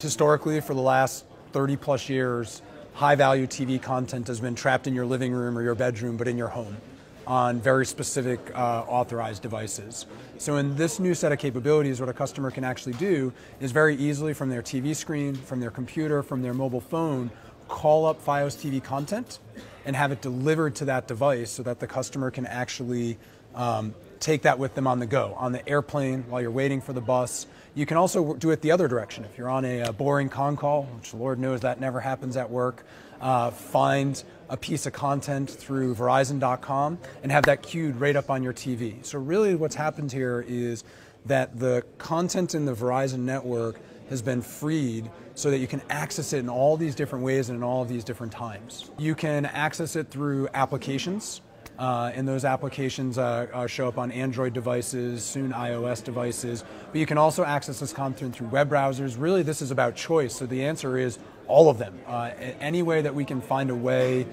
Historically, for the last 30 plus years, high value TV content has been trapped in your living room or your bedroom, but in your home on very specific authorized devices. So in this new set of capabilities, what a customer can actually do is very easily from their TV screen, from their computer, from their mobile phone, call up FiOS TV content and have it delivered to that device so that the customer can actually take that with them on the go, on the airplane, while you're waiting for the bus. You can also do it the other direction. If you're on a boring con call, which the Lord knows that never happens at work, find a piece of content through Verizon.com and have that queued right up on your TV. So really what's happened here is that the content in the Verizon network has been freed so that you can access it in all these different ways and in all of these different times. You can access it through applications. And those applications show up on Android devices, soon iOS devices. But you can also access this content through web browsers. Really, this is about choice. So the answer is all of them. Any way that we can find a way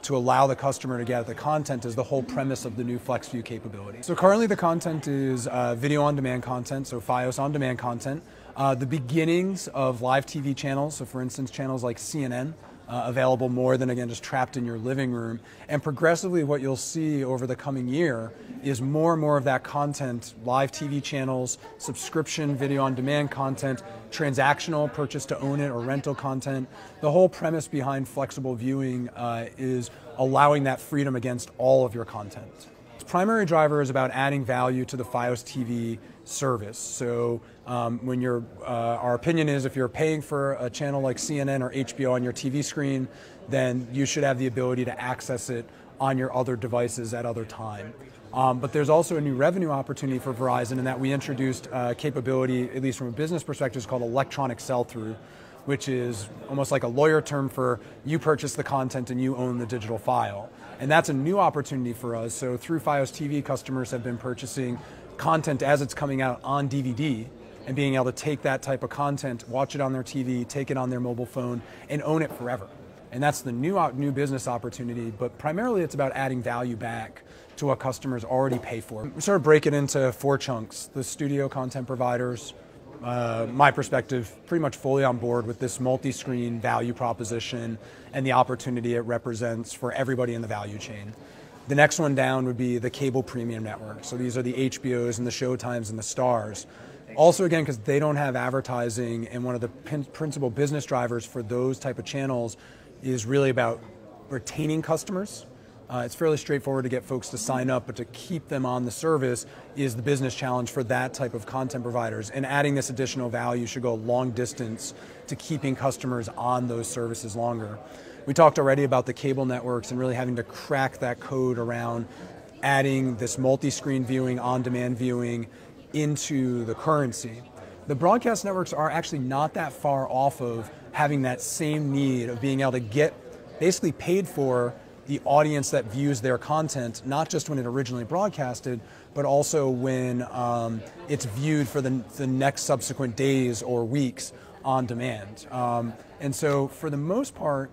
to allow the customer to get at the content is the whole premise of the new FlexView capability. So currently the content is video on demand content, so FiOS on demand content. The beginnings of live TV channels, so for instance channels like CNN, available more than, again, just trapped in your living room. And progressively what you'll see over the coming year is more and more of that content, live TV channels, subscription video on demand content, transactional purchase to own it or rental content. The whole premise behind flexible viewing is allowing that freedom against all of your content. Its primary driver is about adding value to the FiOS TV service. So when our opinion is if you're paying for a channel like CNN or HBO on your TV screen, then you should have the ability to access it on your other devices at other time. But there's also a new revenue opportunity for Verizon in that we introduced a capability, at least from a business perspective, is called electronic sell-through, which is almost like a lawyer term for you purchase the content and you own the digital file. And that's a new opportunity for us. So through FiOS TV, customers have been purchasing content as it's coming out on DVD and being able to take that type of content, watch it on their TV, take it on their mobile phone, and own it forever. And that's the new business opportunity, but primarily it's about adding value back to what customers already pay for. We sort of break it into 4 chunks. The studio content providers, my perspective, pretty much fully on board with this multi-screen value proposition and the opportunity it represents for everybody in the value chain. The next one down would be the cable premium network. So these are the HBOs and the Showtimes and the Stars. Also, again, because they don't have advertising, and one of the principal business drivers for those type of channels is really about retaining customers. It's fairly straightforward to get folks to sign up, but to keep them on the service is the business challenge for that type of content providers. And adding this additional value should go a long distance to keeping customers on those services longer. We talked already about the cable networks and really having to crack that code around adding this multi-screen viewing, on-demand viewing into the currency. The broadcast networks are actually not that far off of having that same need of being able to get basically paid for the audience that views their content, not just when it originally broadcasted, but also when it's viewed for the next subsequent days or weeks on demand. And so for the most part,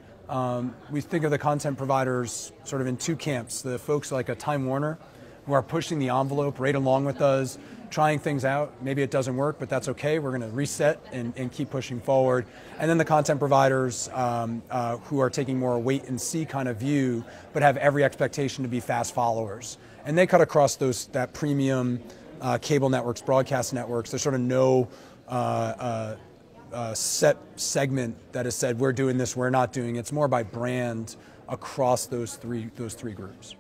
we think of the content providers sort of in 2 camps. The folks like a Time Warner who are pushing the envelope right along with us, trying things out. Maybe it doesn't work, but that's okay. We're going to reset and keep pushing forward. And then the content providers who are taking more a wait and see kind of view, but have every expectation to be fast followers. And they cut across that premium cable networks, broadcast networks. There's sort of no set segment that has said we're doing this, we're not doing it. It's more by brand across those three groups.